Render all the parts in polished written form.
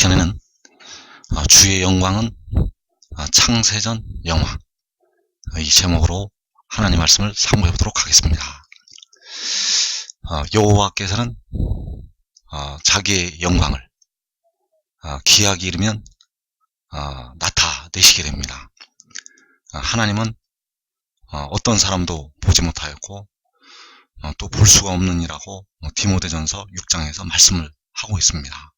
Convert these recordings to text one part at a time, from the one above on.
시간에는 주의 영광은 창세전 영광, 이 제목으로 하나님 말씀을 상고해 보도록 하겠습니다. 여호와께서는 자기의 영광을 기약이 이르면 나타내시게 됩니다. 하나님은 어떤 사람도 보지 못하였고 또 볼 수가 없는 이라고 디모데전서 6장에서 말씀을 하고 있습니다.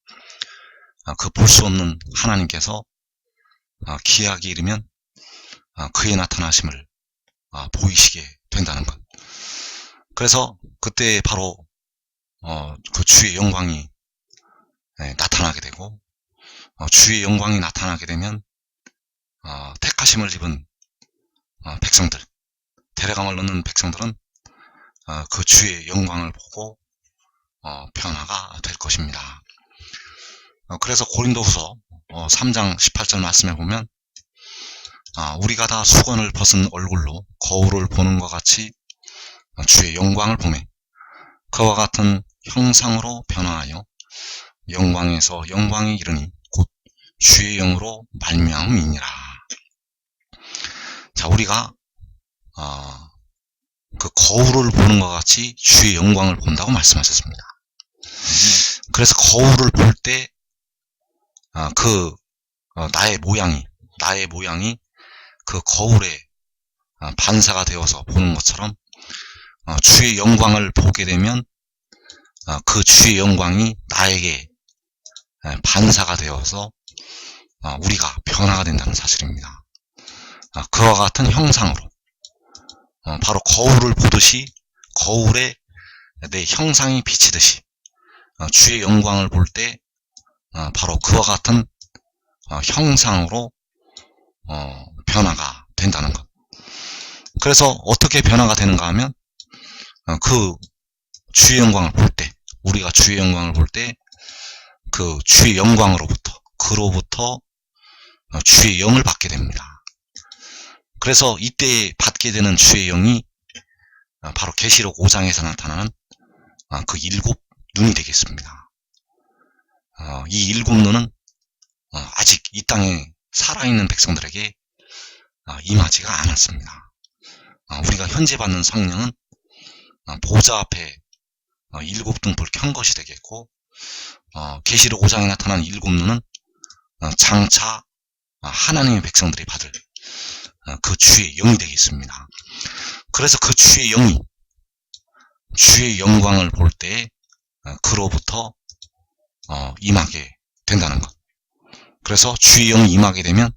그 볼 수 없는 하나님께서 기약이 이르면 그의 나타나심을 보이시게 된다는 것. 그래서 그때 바로 그 주의 영광이 나타나게 되고, 주의 영광이 나타나게 되면 택하심을 입은 백성들, 데려감을 얻는 백성들은 그 주의 영광을 보고 변화가 될 것입니다. 그래서 고린도후서 3장 18절 말씀에 보면 우리가 다 수건을 벗은 얼굴로 거울을 보는 것 같이 주의 영광을 보매 그와 같은 형상으로 변화하여 영광에서 영광에 이르니 곧 주의 영으로 말미암음이니라. 자, 우리가 그 거울을 보는 것 같이 주의 영광을 본다고 말씀하셨습니다. 그래서 거울을 볼 때 나의 모양이 그 거울에 반사가 되어서 보는 것처럼 주의 영광을 보게 되면 그 주의 영광이 나에게 반사가 되어서 우리가 변화가 된다는 사실입니다. 그와 같은 형상으로 바로 거울을 보듯이 거울에 내 형상이 비치듯이 주의 영광을 볼 때 바로 그와 같은 형상으로 변화가 된다는 것. 그래서 어떻게 변화가 되는가 하면 그 주의 영광을 볼 때, 우리가 주의 영광을 볼 때 그 주의 영광으로부터 주의 영을 받게 됩니다. 그래서 이때 받게 되는 주의 영이 바로 계시록 5장에서 나타나는 그 7 눈이 되겠습니다. 이 7 눈은 아직 이 땅에 살아있는 백성들에게 임하지가 않았습니다. 우리가 현재 받는 성령은 보좌 앞에 7 등불 켠 것이 되겠고, 계시록 5장에 나타난 7 눈은 장차 하나님의 백성들이 받을 그 주의 영이 되겠습니다. 그래서 그 주의 영이 주의 영광을 볼 때 그로부터 임하게 된다는 것. 그래서 주의 영이 임하게 되면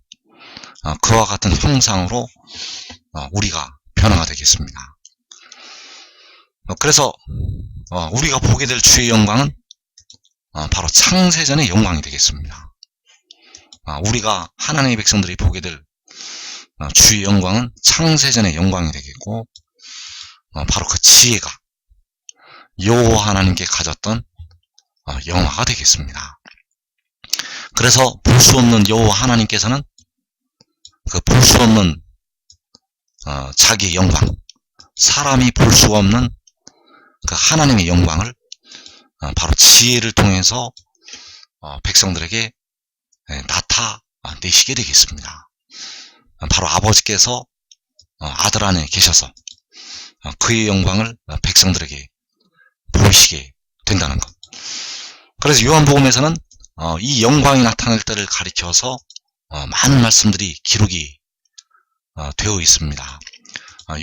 그와 같은 형상으로 우리가 변화가 되겠습니다. 그래서 우리가 보게 될 주의 영광은 바로 창세전의 영광이 되겠습니다. 우리가 하나님의 백성들이 보게 될 주의 영광은 창세전의 영광이 되겠고, 바로 그 지혜가 여호와 하나님께 가졌던 영화가 되겠습니다. 그래서 볼 수 없는 여호와 하나님께서는 그 볼 수 없는 자기의 영광, 사람이 볼 수 없는 그 하나님의 영광을 바로 지혜를 통해서 백성들에게 나타내시게 되겠습니다. 바로 아버지께서 아들 안에 계셔서 그의 영광을 백성들에게 보이시게 된다는 것. 그래서 요한복음에서는 이 영광이 나타날 때를 가리켜서 많은 말씀들이 기록이 되어 있습니다.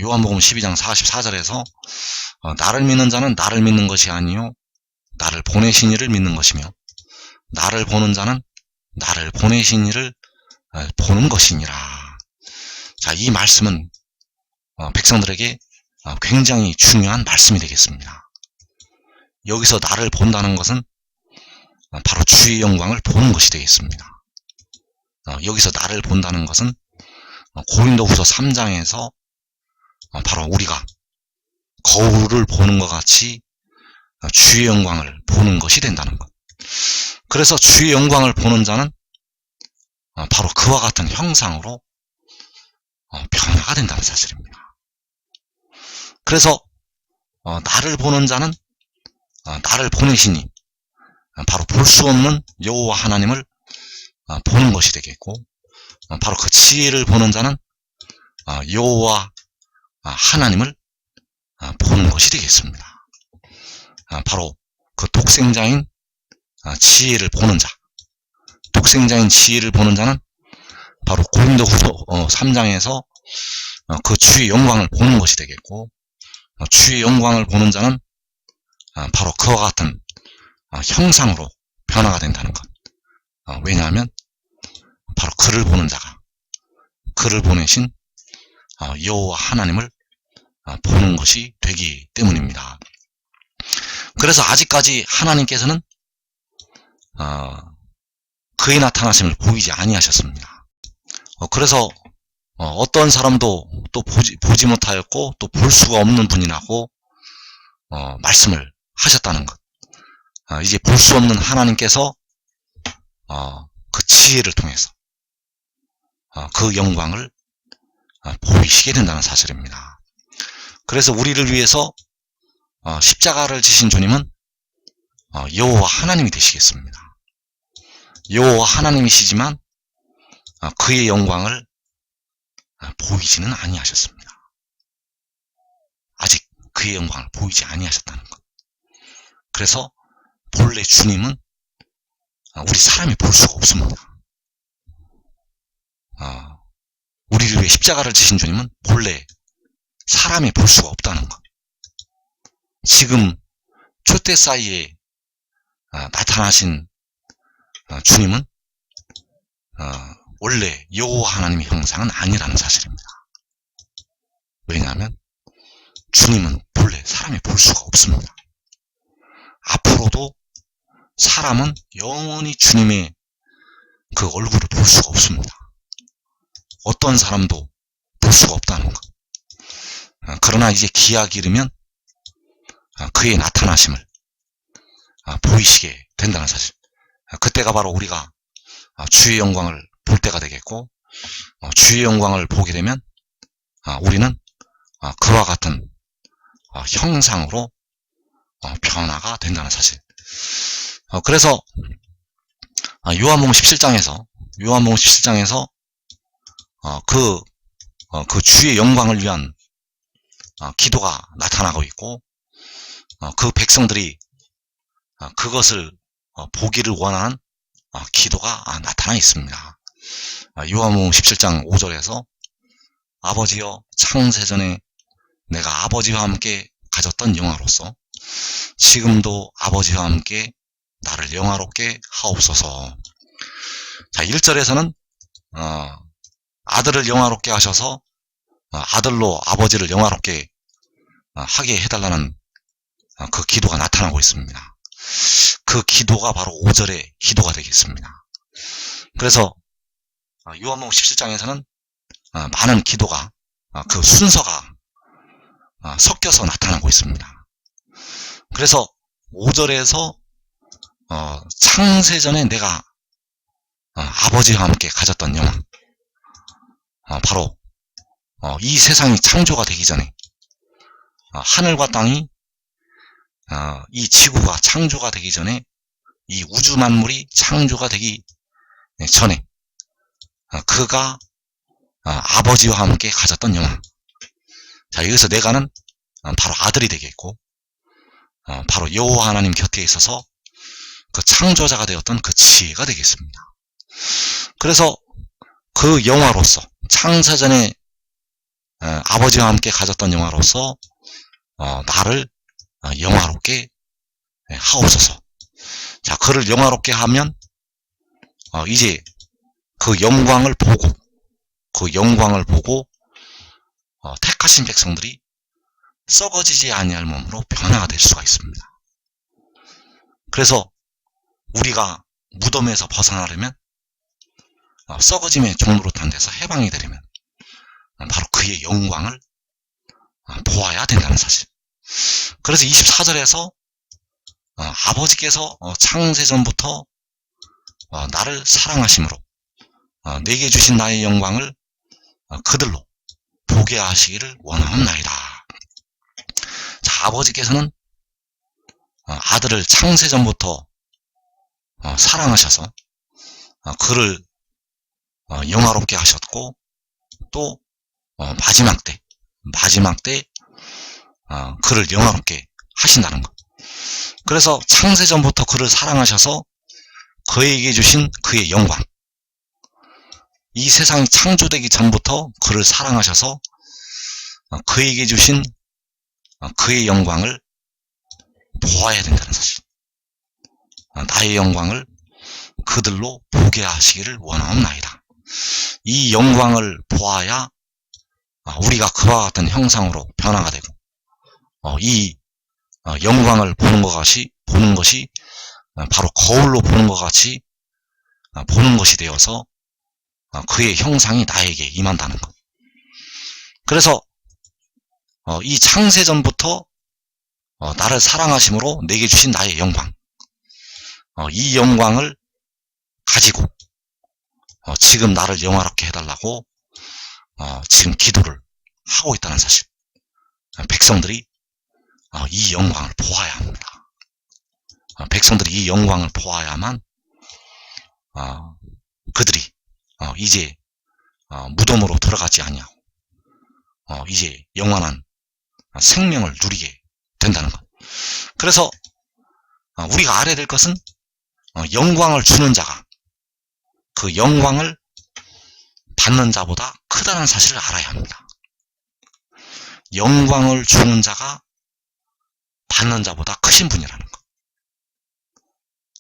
요한복음 12장 44절에서 나를 믿는 자는 나를 믿는 것이 아니요 나를 보내신 이를 믿는 것이며 나를 보는 자는 나를 보내신 이를 보는 것이니라. 자, 이 말씀은 백성들에게 굉장히 중요한 말씀이 되겠습니다. 여기서 나를 본다는 것은 바로 주의 영광을 보는 것이 되겠습니다. 여기서 나를 본다는 것은 고린도후서 3장에서 바로 우리가 거울을 보는 것 같이 주의 영광을 보는 것이 된다는 것. 그래서 주의 영광을 보는 자는 바로 그와 같은 형상으로 변화가 된다는 사실입니다. 그래서 나를 보는 자는 나를 보내시니 바로 볼 수 없는 여호와 하나님을 보는 것이 되겠고, 바로 그 지혜를 보는 자는 여호와 하나님을 보는 것이 되겠습니다. 바로 그 독생자인 지혜를 보는 자, 독생자인 지혜를 보는 자는 바로 고린도후서 3장에서 그 주의 영광을 보는 것이 되겠고, 주의 영광을 보는 자는 바로 그와 같은 형상으로 변화가 된다는 것. 왜냐하면 바로 그를 보는 자가 그를 보내신 여호와 하나님을 보는 것이 되기 때문입니다. 그래서 아직까지 하나님께서는 그의 나타나심을 보이지 아니하셨습니다. 그래서 어떤 사람도 또 보지 못하였고 또 볼 수가 없는 분이라고 말씀을 하셨다는 것. 이제 볼 수 없는 하나님께서 그 지혜를 통해서 그 영광을 보이시게 된다는 사실입니다. 그래서 우리를 위해서 십자가를 지신 주님은 여호와 하나님이 되시겠습니다. 여호와 하나님이시지만 그의 영광을 보이지는 아니하셨습니다. 아직 그의 영광을 보이지 아니하셨다는 것. 그래서 본래 주님은 우리 사람이 볼 수가 없습니다. 우리를 위해 십자가를 지신 주님은 본래 사람이 볼 수가 없다는 것. 지금 초대 사이에 나타나신 주님은 원래 여호와 하나님의 형상은 아니라는 사실입니다. 왜냐하면 주님은 본래 사람이 볼 수가 없습니다. 앞으로도 사람은 영원히 주님의 그 얼굴을 볼 수가 없습니다. 어떤 사람도 볼 수가 없다는 것. 그러나 이제 기약이 이르면 그의 나타나심을 보이시게 된다는 사실. 그때가 바로 우리가 주의 영광을 볼 때가 되겠고, 주의 영광을 보게 되면 우리는 그와 같은 형상으로 변화가 된다는 사실. 그래서 요한복음 17장에서 그 주의 영광을 위한 기도가 나타나고 있고, 그 백성들이 그것을 보기를 원하는 기도가 나타나 있습니다. 요한복음 17장 5절에서 아버지여 창세전에 내가 아버지와 함께 가졌던 영화로서 지금도 아버지와 함께 나를 영화롭게 하옵소서. 자, 1절에서는 아들을 영화롭게 하셔서 아들로 아버지를 영화롭게 하게 해달라는 그 기도가 나타나고 있습니다. 그 기도가 바로 5절의 기도가 되겠습니다. 그래서 요한복음 17장에서는 많은 기도가 그 순서가 섞여서 나타나고 있습니다. 그래서 5절에서 창세전에 내가 아버지와 함께 가졌던 영화, 바로 이 세상이 창조가 되기 전에 하늘과 땅이 이 지구가 창조가 되기 전에 이 우주 만물이 창조가 되기 전에 그가 아버지와 함께 가졌던 영화. 자, 여기서 내가는 바로 아들이 되겠고, 바로 여호와 하나님 곁에 있어서 그 창조자가 되었던 그 지혜가 되겠습니다. 그래서 그 영화로서 창세전에 아버지와 함께 가졌던 영화로서 나를 영화롭게 하옵소서. 자, 그를 영화롭게 하면 이제 그 영광을 보고 택하신 백성들이 썩어지지 아니할 몸으로 변화가 될 수가 있습니다. 그래서 우리가 무덤에서 벗어나려면 썩어짐의 종노릇한 데서 해방이 되려면 바로 그의 영광을 보아야 된다는 사실. 그래서 24절에서 아버지께서 창세전부터 나를 사랑하심으로 내게 주신 나의 영광을 그들로 보게 하시기를 원하옵나이다. 자, 아버지께서는 아들을 창세전부터 사랑하셔서 그를 영화롭게 하셨고, 또 마지막 때 그를 영화롭게 하신다는 것. 그래서 창세전부터 그를 사랑하셔서 그에게 주신 그의 영광, 이 세상이 창조되기 전부터 그를 사랑하셔서 그에게 주신 그의 영광을 보아야 된다는 사실. 나의 영광을 그들로 보게 하시기를 원하옵나이다. 이 영광을 보아야 우리가 그와 같은 형상으로 변화가 되고, 이 영광을 보는 것이 바로 거울로 보는 것 같이 보는 것이 되어서 그의 형상이 나에게 임한다는 것. 그래서 이 창세전부터 나를 사랑하심으로 내게 주신 나의 영광, 이 영광을 가지고 지금 나를 영화롭게 해달라고 지금 기도를 하고 있다는 사실. 백성들이 이 영광을 보아야 합니다. 백성들이 이 영광을 보아야만 그들이 이제 무덤으로 들어가지 아니하고 이제 영원한 생명을 누리게 된다는 것. 그래서 우리가 알아야 될 것은 영광을 주는 자가 그 영광을 받는 자보다 크다는 사실을 알아야 합니다. 영광을 주는 자가 받는 자보다 크신 분이라는 것.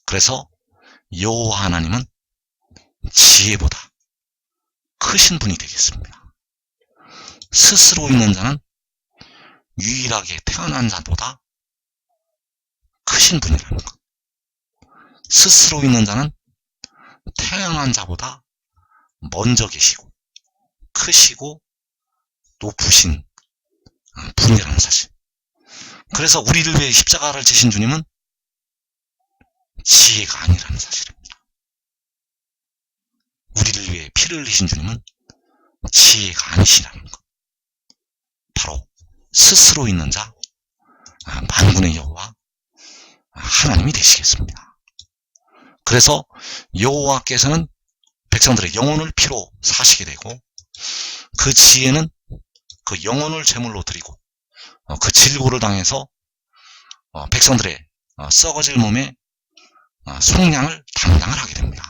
그래서 여호와 하나님은 지혜보다 크신 분이 되겠습니다. 스스로 있는 자는 유일하게 태어난 자보다 크신 분이라는 것. 스스로 있는 자는 태어난 자보다 먼저 계시고 크시고 높으신 분이라는 사실. 그래서 우리를 위해 십자가를 지신 주님은 지혜가 아니라는 사실입니다. 우리를 위해 피를 흘리신 주님은 지혜가 아니시라는 것. 바로 스스로 있는 자, 만군의 여호와 하나님이 되시겠습니다. 그래서 여호와께서는 백성들의 영혼을 피로 사시게 되고, 그 지혜는 그 영혼을 제물로 드리고 그 질고를 당해서 백성들의 썩어질 몸의 속량을 담당을 하게 됩니다.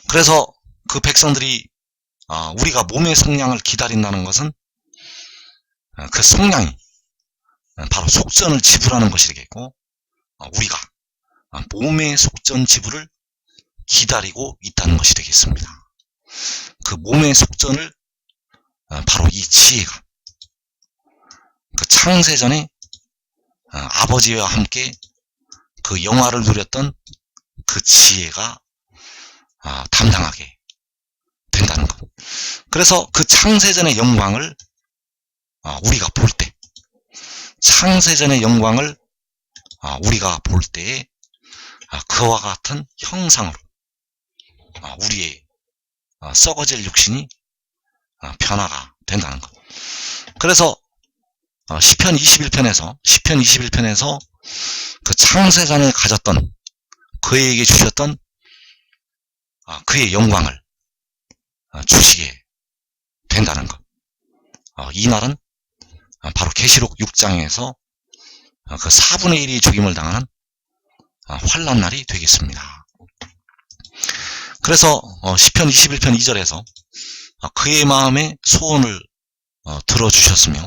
그래서 그 백성들이 우리가 몸의 속량을 기다린다는 것은 그 속량이 바로 속전을 지불하는 것이 되겠고, 우리가 몸의 속전 지불을 기다리고 있다는 것이 되겠습니다. 그 몸의 속전을 바로 이 지혜가 그 창세전에 아버지와 함께 그 영화를 누렸던 그 지혜가 담당하게 된다는 것. 그래서 그 창세전의 영광을 우리가 볼 때, 창세전의 영광을 우리가 볼 때에 그와 같은 형상으로 우리의 썩어질 육신이 변화가 된다는 것. 그래서 시편 21편에서 그 창세전에 가졌던 그에게 주셨던 그의 영광을 주시게 된다는 것. 이 날은 바로 계시록 6장에서 그 4분의 1이 죽임을 당하는 환난 날이 되겠습니다. 그래서 시편 21편 2절에서 그의 마음의 소원을 들어주셨으며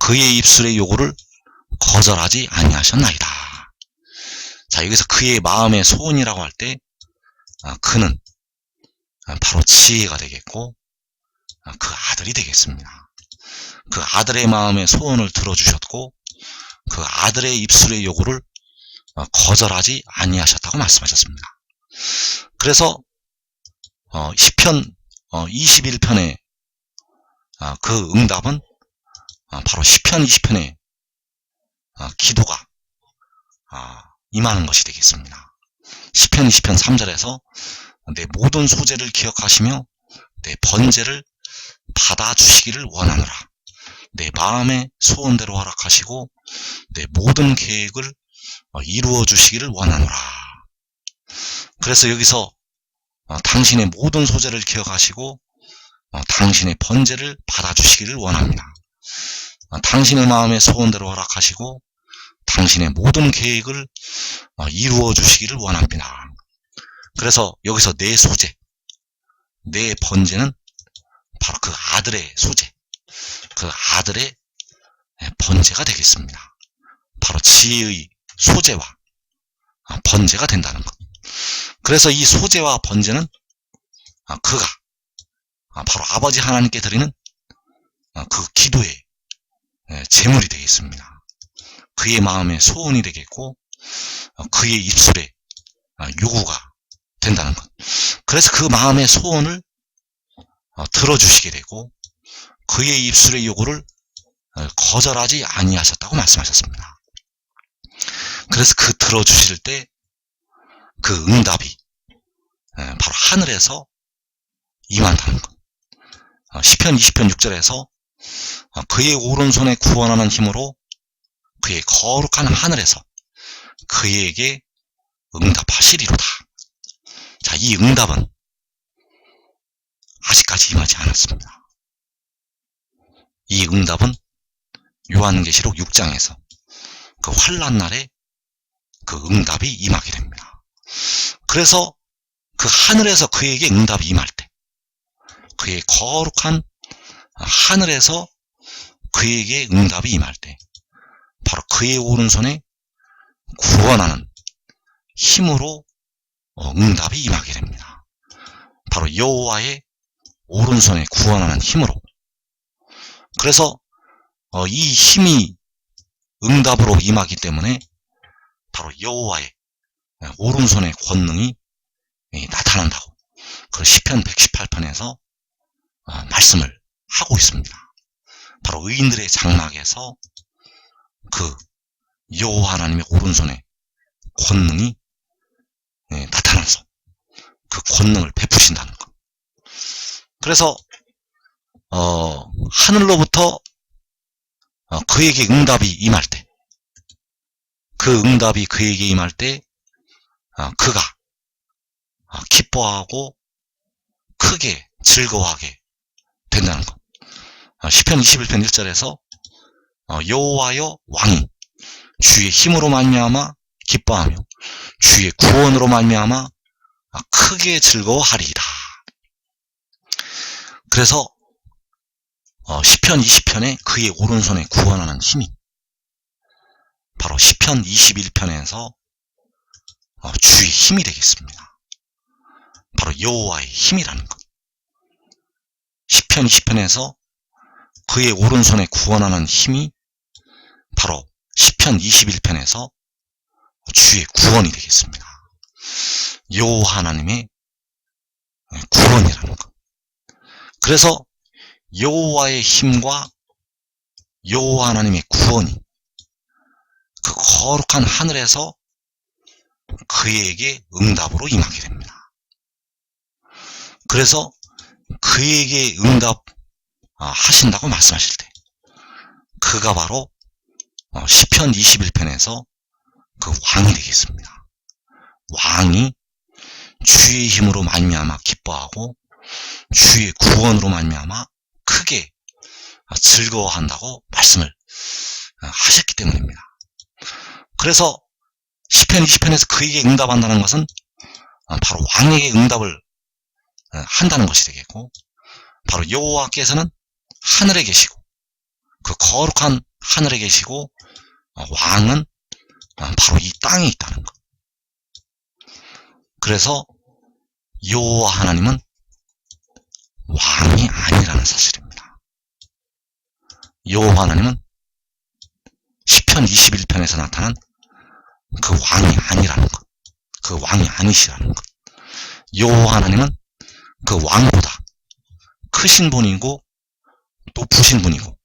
그의 입술의 요구를 거절하지 아니하셨나이다. 자, 여기서 그의 마음의 소원이라고 할 때 그는 바로 지혜가 되겠고 그 아들이 되겠습니다. 그 아들의 마음의 소원을 들어주셨고 그 아들의 입술의 요구를 거절하지 아니하셨다고 말씀하셨습니다. 그래서 시편 21편의 그 응답은 바로 시편 20편의 기도가 임하는 것이 되겠습니다. 시편 20편 3절에서 내 모든 소재를 기억하시며 내 번제를 받아주시기를 원하노라. 내 마음의 소원대로 허락하시고 내 모든 계획을 이루어 주시기를 원하노라. 그래서 여기서 당신의 모든 소재를 기억하시고 당신의 번제를 받아주시기를 원합니다. 당신의 마음의 소원대로 허락하시고 당신의 모든 계획을 이루어 주시기를 원합니다. 그래서 여기서 내 소재, 내 번제는 바로 그 아들의 소재, 그 아들의 번제가 되겠습니다. 바로 지혜의 소재와 번제가 된다는 것. 그래서 이 소재와 번제는 그가 바로 아버지 하나님께 드리는 그 기도의 제물이 되겠습니다. 그의 마음의 소원이 되겠고 그의 입술의 요구가 된다는 것. 그래서 그 마음의 소원을 들어주시게 되고 그의 입술의 요구를 거절하지 아니하셨다고 말씀하셨습니다. 그래서 그 들어주실 때 그 응답이 바로 하늘에서 임한다는 것. 시편 20편 6절에서 그의 오른손에 구원하는 힘으로 그의 거룩한 하늘에서 그에게 응답하시리로다. 자, 이 응답은 아직까지 임하지 않았습니다. 이 응답은 요한계시록 6장에서 그 환난 날에 그 응답이 임하게 됩니다. 그래서 그 하늘에서 그에게 응답이 임할 때, 그의 거룩한 하늘에서 그에게 응답이 임할 때, 바로 그의 오른손에 구원하는 힘으로 응답이 임하게 됩니다. 바로 여호와의 오른손에 구원하는 힘으로. 그래서 이 힘이 응답으로 임하기 때문에 바로 여호와의 오른손의 권능이 나타난다고 그 시편 118편에서 말씀을 하고 있습니다. 바로 의인들의 장막에서 그 여호와 하나님의 오른손의 권능이 나타나서 그 권능을 베푸신다는 것. 그래서 하늘로부터 그에게 응답이 임할 때, 그 응답이 그에게 임할 때 그가 기뻐하고 크게 즐거워하게 된다는 것. 시편 21편 1절에서 여호와여 왕이 주의 힘으로 말미암아 기뻐하며 주의 구원으로 말미암아 크게 즐거워하리이다. 그래서 시편 20편에 그의 오른손에 구원하는 힘이 바로 시편 21편에서 주의 힘이 되겠습니다. 바로 여호와의 힘이라는 것. 시편 20편에서 그의 오른손에 구원하는 힘이 바로 시편 21편에서 주의 구원이 되겠습니다. 여호와 하나님의 구원이라는 것. 그래서 여호와의 힘과 여호와 하나님의 구원이 그 거룩한 하늘에서 그에게 응답으로 임하게 됩니다. 그래서 그에게 응답 하신다고 말씀하실 때 그가 바로 시편 21편에서 그 왕이 되겠습니다. 왕이 주의 힘으로 말미암아 기뻐하고 주의 구원으로 말미암아 크게 즐거워한다고 말씀을 하셨기 때문입니다. 그래서 시편 20편에서 그에게 응답한다는 것은 바로 왕에게 응답을 한다는 것이 되겠고, 바로 여호와께서는 하늘에 계시고 그 거룩한 하늘에 계시고 왕은 바로 이 땅에 있다는 것. 그래서 여호와 하나님은 왕이 아니라는 사실입니다. 여호와 하나님은 시편 21편에서 나타난 그 왕이 아니라는 것, 그 왕이 아니시라는 것. 여호와 하나님은 그 왕보다 크신 분이고 높으신 분이고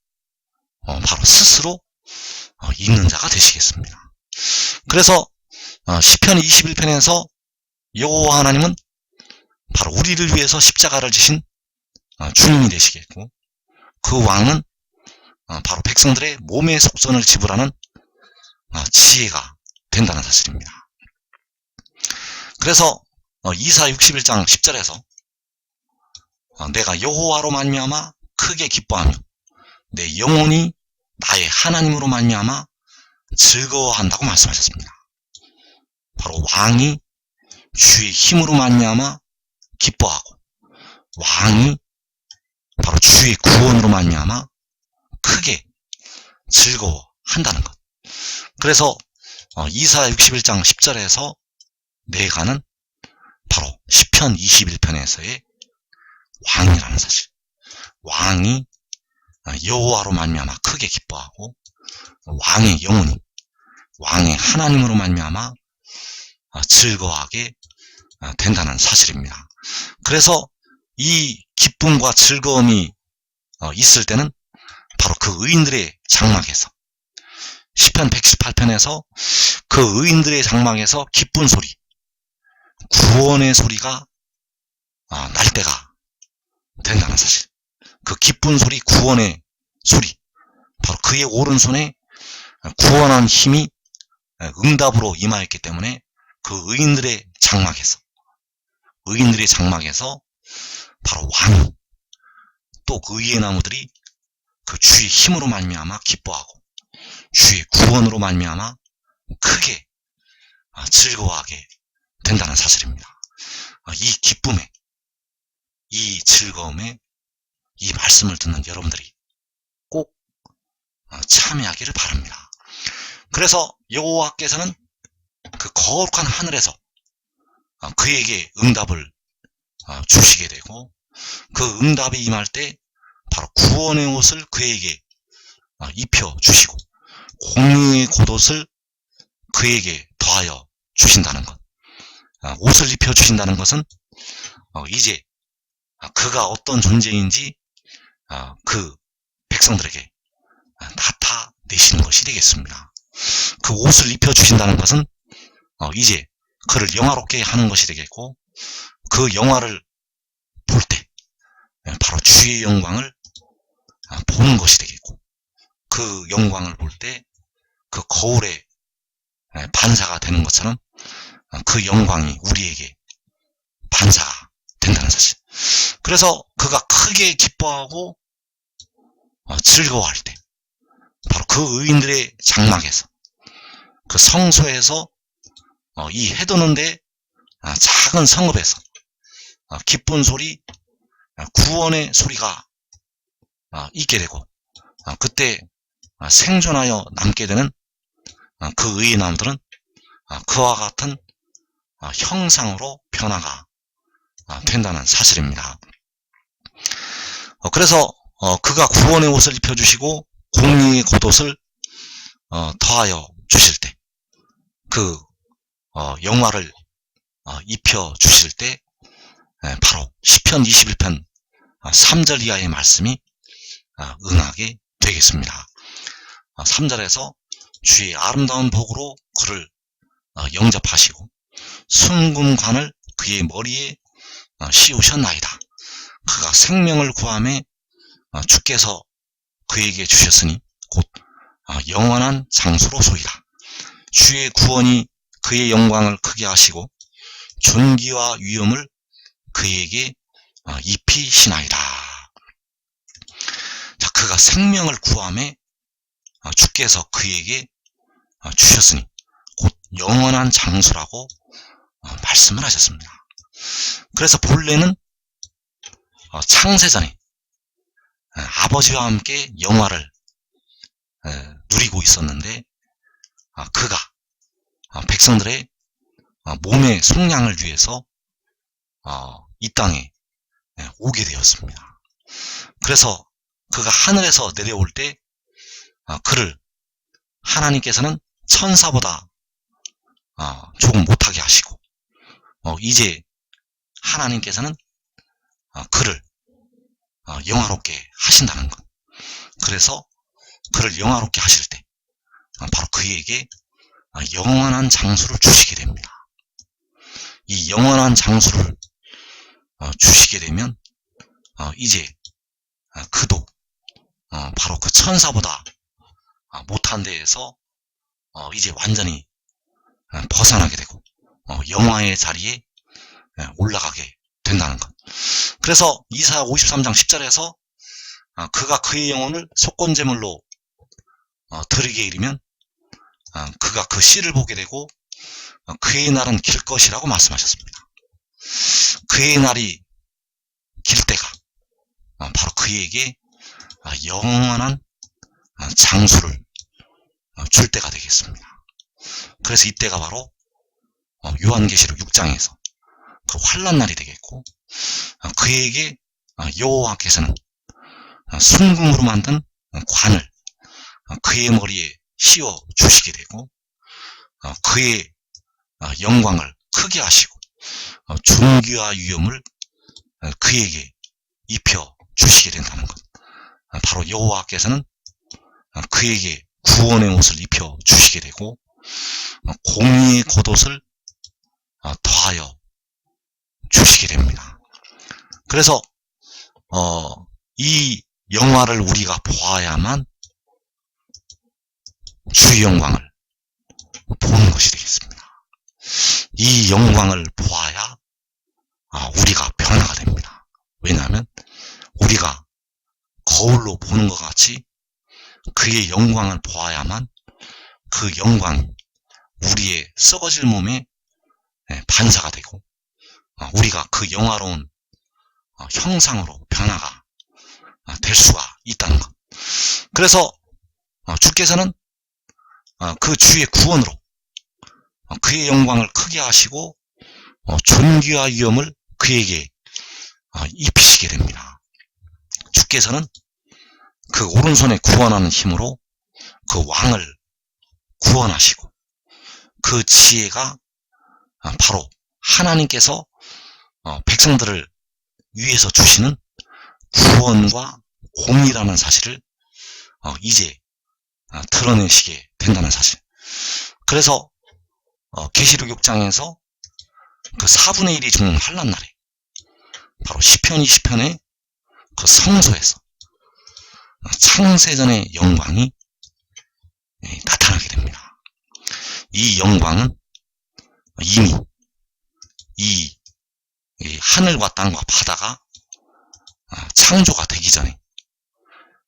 바로 스스로 있는 자가 되시겠습니다. 그래서 시편 21편에서 여호와 하나님은 바로 우리를 위해서 십자가를 지신 주님이 되시겠고, 그 왕은 바로 백성들의 몸의 속전을 지불하는 지혜가 된다는 사실입니다. 그래서 이사 61장 10절에서 내가 여호와로 말미암아 크게 기뻐하며 내 영혼이 나의 하나님으로 말미암아 즐거워한다고 말씀하셨습니다. 바로 왕이 주의 힘으로 말미암아 기뻐하고 왕이 바로 주의 구원으로 말미암아 크게 즐거워한다는 것. 그래서 이사 61장 10절에서 내가는 바로 시편 21편에서의 왕이라는 사실. 왕이 여호와로 말미암아 크게 기뻐하고 왕의 영혼이 왕의 하나님으로 말미암아 즐거워하게 된다는 사실입니다. 그래서 이 기쁨과 즐거움이 있을 때는 바로 그 의인들의 장막에서 시편 118편에서 그 의인들의 장막에서 기쁜 소리, 구원의 소리가 날 때가 된다는 사실. 그 기쁜 소리, 구원의 소리, 바로 그의 오른손에 구원한 힘이 응답으로 임하였기 때문에 그 의인들의 장막에서 바로 왕이 또 그 의의 나무들이 그 주의 힘으로 말미암아 기뻐하고 주의 구원으로 말미암아 크게 즐거워하게 된다는 사실입니다. 이 기쁨에, 이 즐거움에 이 말씀을 듣는 여러분들이 꼭 참여하기를 바랍니다. 그래서 여호와께서는 그 거룩한 하늘에서 그에게 응답을 주시게 되고 그 응답이 임할 때 바로 구원의 옷을 그에게 입혀주시고 공의의 겉옷을 그에게 더하여 주신다는 것. 옷을 입혀주신다는 것은 이제 그가 어떤 존재인지 그 백성들에게 나타내시는 것이 되겠습니다. 그 옷을 입혀주신다는 것은 이제 그를 영화롭게 하는 것이 되겠고 그 영화를 볼 때 바로 주의 영광을 보는 것이 되겠고 그 영광을 볼 때 그 거울의 반사가 되는 것처럼 그 영광이 우리에게 반사가 된다는 사실. 그래서 그가 크게 기뻐하고 즐거워할 때 바로 그 의인들의 장막에서 그 성소에서 이 해돋는데 작은 성읍에서 기쁜 소리, 구원의 소리가 있게 되고 그때 생존하여 남게 되는 그 의의 나무들은 그와 같은 형상으로 변화가 된다는 사실입니다. 그래서 그가 구원의 옷을 입혀주시고 공의의 겉옷을 더하여 주실 때 그 영화를 입혀주실 때 바로 시편 21편 3절 이하의 말씀이 응하게 되겠습니다. 3절에서 주의 아름다운 복으로 그를 영접하시고 순금관을 그의 머리에 씌우셨나이다. 그가 생명을 구함에 주께서 그에게 주셨으니 곧 영원한 장수로소이다. 주의 구원이 그의 영광을 크게 하시고 존귀와 위엄을 그에게 입히시나이다. 자, 그가 생명을 구함에 주께서 그에게 주셨으니 곧 영원한 장수라고 말씀을 하셨습니다. 그래서 본래는 창세전에 아버지와 함께 영화를 누리고 있었는데 그가 백성들의 몸의 속량을 위해서 이 땅에 오게 되었습니다. 그래서 그가 하늘에서 내려올 때 그를 하나님께서는 천사보다 조금 못하게 하시고 이제 하나님께서는 그를 영화롭게 하신다는 것. 그래서 그를 영화롭게 하실 때 바로 그에게 영원한 장수를 주시게 됩니다. 이 영원한 장수를 주시게 되면 이제 그도 바로 그 천사보다 못한 데에서 이제 완전히 벗어나게 되고 영화의 자리에 올라가게 된다는 것. 그래서 이사야 53장 10절에서 그가 그의 영혼을 속건제물로 드리게 이르면 그가 그 씨를 보게 되고 그의 날은 길 것이라고 말씀하셨습니다. 그의 날이 길 때가 바로 그에게 영원한 장수를 줄 때가 되겠습니다. 그래서 이때가 바로 요한계시록 6장에서 그 환난 날이 되겠고, 그에게 여호와께서는 순금으로 만든 관을 그의 머리에 씌워 주시게 되고, 그의 영광을 크게 하시고 존귀와 위엄을 그에게 입혀 주시게 된다는 것. 바로 여호와께서는 그에게 구원의 옷을 입혀 주시게 되고 공의의 겉옷을 더하여 주시게 됩니다. 그래서 이 영화를 우리가 보아야만 주의 영광을 보는 것이 되겠습니다. 이 영광을 보아야 우리가 변화가 됩니다. 왜냐하면 우리가 거울로 보는 것 같이 그의 영광을 보아야만 그 영광이 우리의 썩어질 몸에 반사가 되고 우리가 그 영화로운 형상으로 변화가 될 수가 있다는 것. 그래서 주께서는 그 주의 구원으로 그의 영광을 크게 하시고 존귀와 위엄을 그에게 입히시게 됩니다. 주께서는 그 오른손에 구원하는 힘으로 그 왕을 구원하시고 그 지혜가 바로 하나님께서 백성들을 위해서 주시는 구원과 공의라는 사실을 이제 드러내시게 된다는 사실. 그래서 계시록 6장에서 그 4분의 1이 죽는 환난 날에 바로 시편 20편의 그 성소에서 창세전의 영광이 나타나게 됩니다. 이 영광은 이미 이 하늘과 땅과 바다가 창조가 되기 전에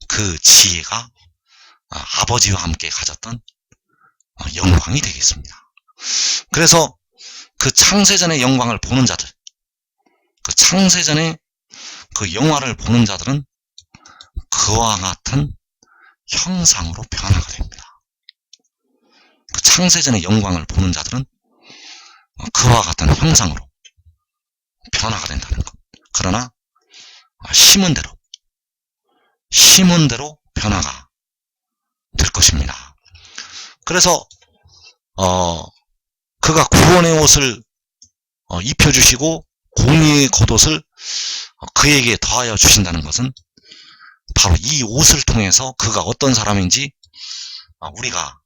그 지혜가 아버지와 함께 가졌던 영광이 되겠습니다. 그래서 그 창세전의 영광을 보는 자들, 그 창세전의 그 영화를 보는 자들은 그와 같은 형상으로 변화가 됩니다. 그 창세전의 영광을 보는 자들은 그와 같은 형상으로 변화가 된다는 것. 그러나 심은 대로 변화가 될 것입니다. 그래서 그가 구원의 옷을 입혀주시고 공의의 겉옷을 그에게 더하여 주신다는 것은 바로 이 옷을 통해서 그가 어떤 사람인지 우리가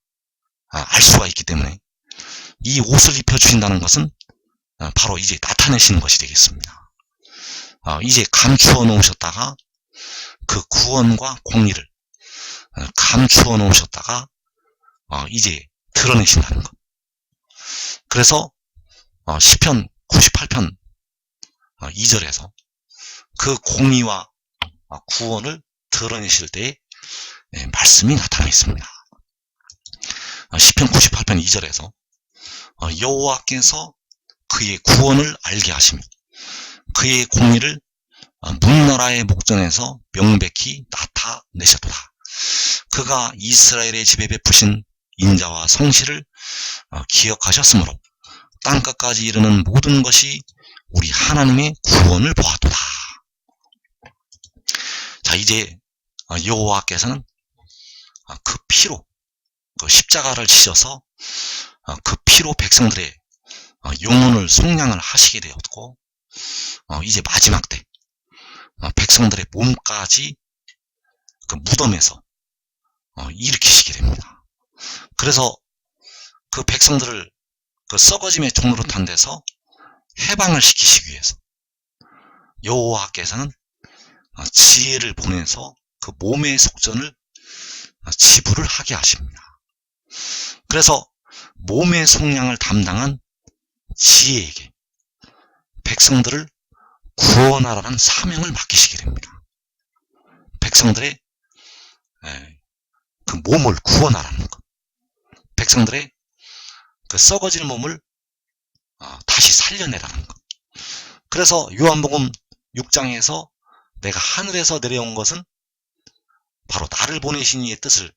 알 수가 있기 때문에 이 옷을 입혀주신다는 것은 바로 이제 나타내시는 것이 되겠습니다. 이제 감추어 놓으셨다가 그 구원과 공의를 감추어 놓으셨다가 이제 드러내신다는 것. 그래서 시편 98편 2절에서 그 공의와 구원을 드러내실 때의 말씀이 나타나 있습니다. 시편 98편 2절에서 여호와께서 그의 구원을 알게 하시며 그의 공의를 문나라의 목전에서 명백히 나타내셨도다. 그가 이스라엘의 집에 베푸신 인자와 성실을 기억하셨으므로 땅끝까지 이르는 모든 것이 우리 하나님의 구원을 보았도다. 자, 이제 여호와께서는 그 피로 그 십자가를 지셔서 그 피로 백성들의 영혼을 속량을 하시게 되었고 이제 마지막 때 백성들의 몸까지 그 무덤에서 일으키시게 됩니다. 그래서 그 백성들을 그 썩어짐의 종로로 탄 데서 해방을 시키시기 위해서 여호와께서는 지혜를 보내서 그 몸의 속전을 지불을 하게 하십니다. 그래서 몸의 속량을 담당한 지혜에게 백성들을 구원하라는 사명을 맡기시게 됩니다. 백성들의 그 몸을 구원하라는 것. 백성들의 그 썩어질 몸을 다시 살려내라는 것. 그래서 요한복음 6장에서 내가 하늘에서 내려온 것은 바로 나를 보내신 이의 뜻을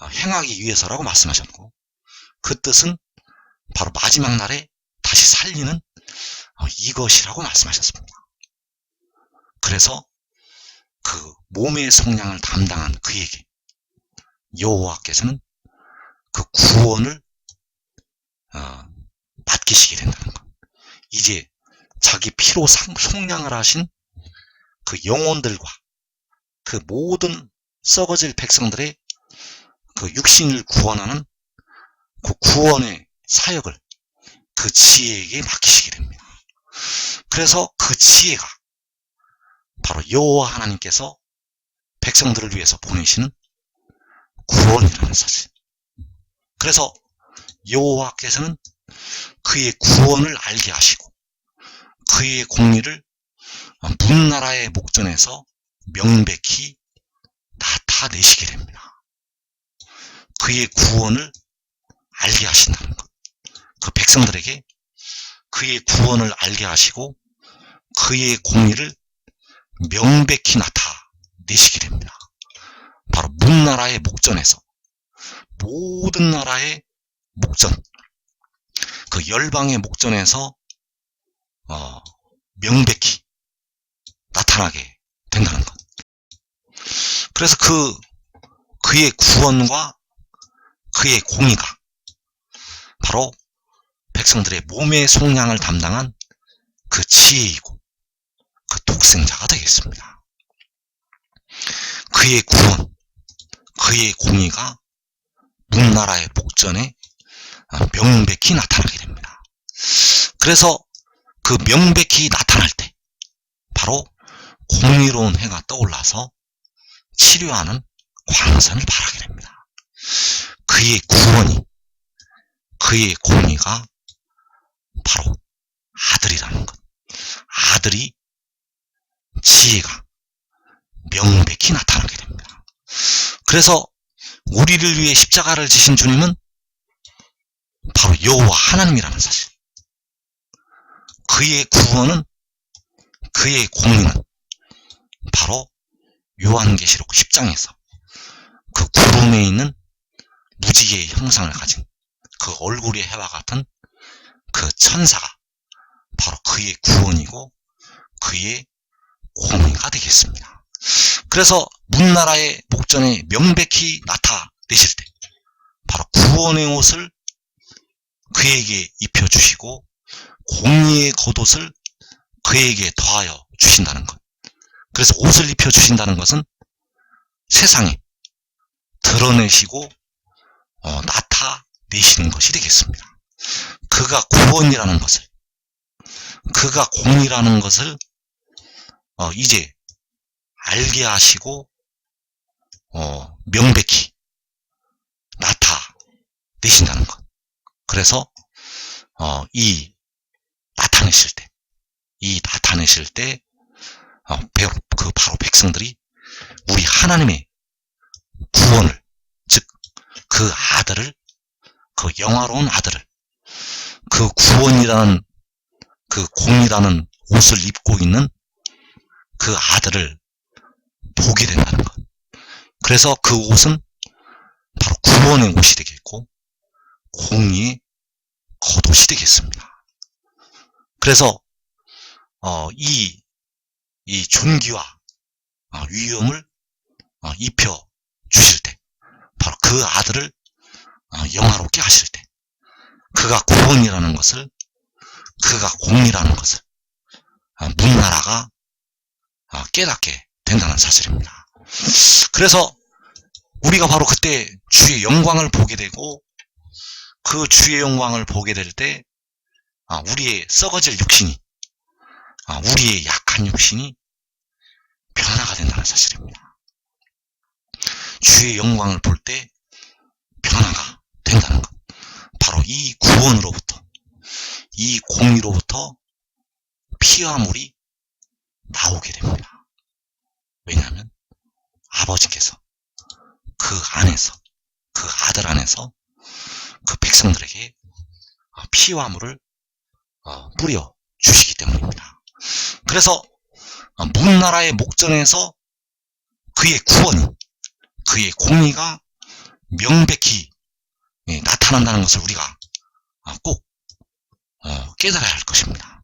행하기 위해서라고 말씀하셨고, 그 뜻은 바로 마지막 날에 다시 살리는 이것이라고 말씀하셨습니다. 그래서 그 몸의 속량을 담당한 그에게 여호와께서는 그 구원을 맡기시게 된다는 것. 이제 자기 피로 속량을 하신 그 영혼들과 그 모든 썩어질 백성들의 그 육신을 구원하는 그 구원의 사역을 그 지혜에게 맡기시게 됩니다. 그래서 그 지혜가 바로 여호와 하나님께서 백성들을 위해서 보내시는 구원이라는 사실. 그래서 여호와께서는 그의 구원을 알게 하시고 그의 공의를 문나라의 목전에서 명백히 나타내시게 됩니다. 그의 구원을 알게 하신다는 것. 그 백성들에게 그의 구원을 알게 하시고 그의 공의를 명백히 나타내시게 됩니다. 바로 문나라의 목전에서, 모든 나라의 목전, 그 열방의 목전에서 명백히 나타나게 된다는 것. 그래서 그의 구원과 그의 공의가 바로 백성들의 몸의 속량을 담당한 그 지혜이고 그 독생자가 되겠습니다. 그의 구원, 그의 공의가 문나라의 목전에 명백히 나타나게 됩니다. 그래서 그 명백히 나타날 때 바로 공의로운 해가 떠올라서 치료하는 광선을 발하게 됩니다. 그의 구원이, 그의 공의가 바로 아들이라는 것. 아들이 지혜가 명백히 나타나게 됩니다. 그래서 우리를 위해 십자가를 지신 주님은 바로 여호와 하나님이라는 사실. 그의 구원은, 그의 공의는 바로 요한계시록 10장에서 그 구름에 있는 무지개의 형상을 가진 그 얼굴의 해와 같은 그 천사가 바로 그의 구원이고 그의 공의가 되겠습니다. 그래서 문나라의 목전에 명백히 나타내실 때 바로 구원의 옷을 그에게 입혀주시고 공의의 겉옷을 그에게 더하여 주신다는 것. 그래서 옷을 입혀주신다는 것은 세상에 드러내시고 나타내시는 것이 되겠습니다. 그가 구원이라는 것을, 그가 공의라는 것을 이제 알게 하시고 명백히 나타내신다는 것. 그래서 나타내실 때 바로 백성들이 우리 하나님의 구원을, 즉 그 아들을, 그 영화로운 아들을, 그 구원이라는 그 공이라는 옷을 입고 있는 그 아들을 보게 된다는 것. 그래서 그 옷은 바로 구원의 옷이 되겠고 공의의 겉옷이 되겠습니다. 그래서 이 존귀와 위엄을 입혀 주실 때 바로 그 아들을 영화롭게 하실 때 그가 구원이라는 것을, 그가 공의라는 것을 문나라가 깨닫게 된다는 사실입니다. 그래서 우리가 바로 그때 주의 영광을 보게 되고 그 주의 영광을 보게 될 때 우리의 썩어질 육신이, 우리의 약한 육신이 변화가 된다는 사실입니다. 주의 영광을 볼 때 변화가 된다는 것. 바로 이 구원으로부터, 이 공의로부터 피화물이 나오게 됩니다. 왜냐하면 아버지께서 그 안에서, 그 아들 안에서 그 백성들에게 피화물을 뿌려 주시기 때문입니다. 그래서 문나라의 목전에서 그의 구원이, 그의 공의가 명백히 나타난다는 것을 우리가 꼭 깨달아야 할 것입니다.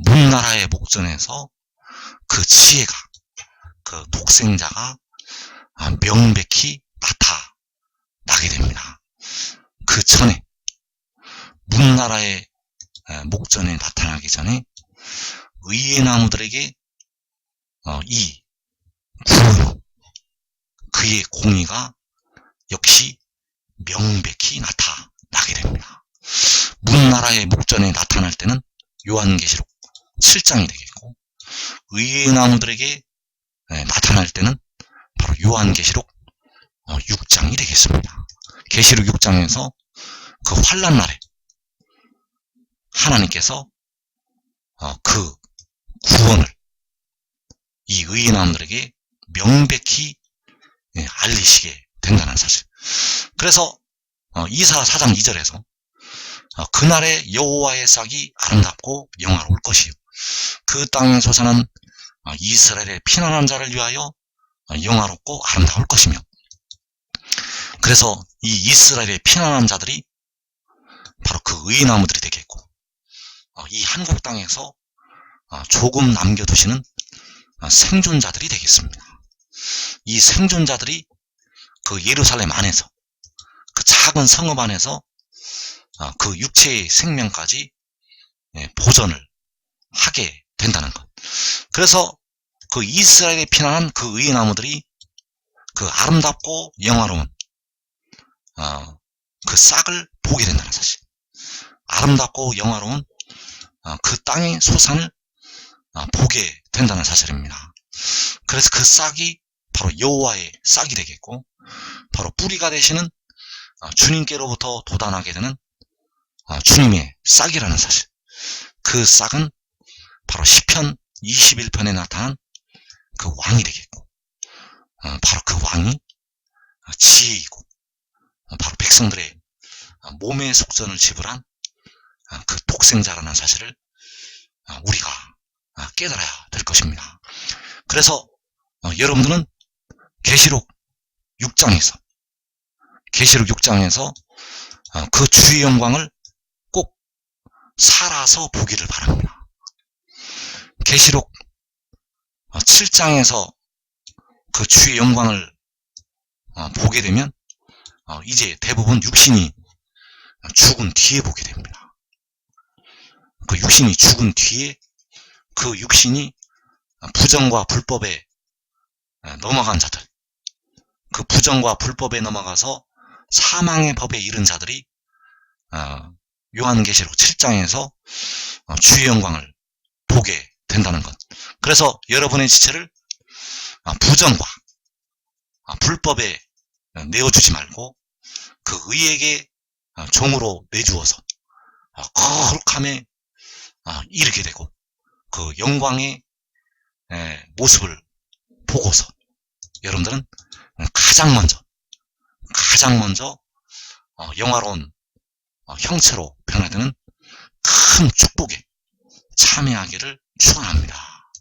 문나라의 목전에서 그 지혜가, 그 독생자가 명백히 나타나게 됩니다. 그 전에 문나라의 목전에 나타나기 전에 의의 나무들에게 이 구원, 그의 공의가 역시 명백히 나타나게 됩니다. 문나라의 목전에 나타날 때는 요한계시록 7장이 되겠고, 의의 나무들에게 나타날 때는 바로 요한계시록 6장이 되겠습니다. 계시록 6장에서 그 환난날에 하나님께서 그 구원을 이 의의 나무들에게 명백히 알리시게 된다는 사실. 그래서 이사 4장 2절에서 그날의 여호와의 싹이 아름답고 영화로울 것이요 그 땅에 솟아난 이스라엘의 피난한 자를 위하여 영화롭고 아름다울 것이며, 그래서 이 이스라엘의 피난한 자들이 바로 그 의의 나무들이 되겠고, 이 한국 땅에서 조금 남겨두시는 생존자들이 되겠습니다. 이 생존자들이 그 예루살렘 안에서, 그 작은 성읍 안에서 그 육체의 생명까지 보존을 하게 된다는 것. 그래서 그 이스라엘에 피난한 그 의의 나무들이 그 아름답고 영화로운 그 싹을 보게 된다는 사실. 아름답고 영화로운 그 땅의 소산을 보게 된다는 사실입니다. 그래서 그 싹이 바로 여호와의 싹이 되겠고, 바로 뿌리가 되시는 주님께로부터 돋아나게 되는 주님의 싹이라는 사실. 그 싹은 바로 시편 21편에 나타난 그 왕이 되겠고, 바로 그 왕이 지혜이고, 바로 백성들의 몸의 속전을 지불한 그 독생자라는 사실을 우리가 깨달아야 될 것입니다. 그래서 여러분들은 계시록 6장에서 그 주의 영광을 꼭 살아서 보기를 바랍니다. 계시록 7장에서 그 주의 영광을 보게 되면 이제 대부분 육신이 죽은 뒤에 보게 됩니다. 그 육신이 죽은 뒤에 그 육신이 부정과 불법에 넘어간 자들, 그 부정과 불법에 넘어가서 사망의 법에 이른 자들이 요한계시록 7장에서 주의 영광을 보게 된다는 것. 그래서 여러분의 지체를 부정과 불법에 내어주지 말고 그 의에게 종으로 내주어서 거룩함에 이르게 되고, 그 영광의 모습을 보고서 여러분들은 가장 먼저 영화로운 형체로 변화되는 큰 축복에 참여하기를 축원합니다.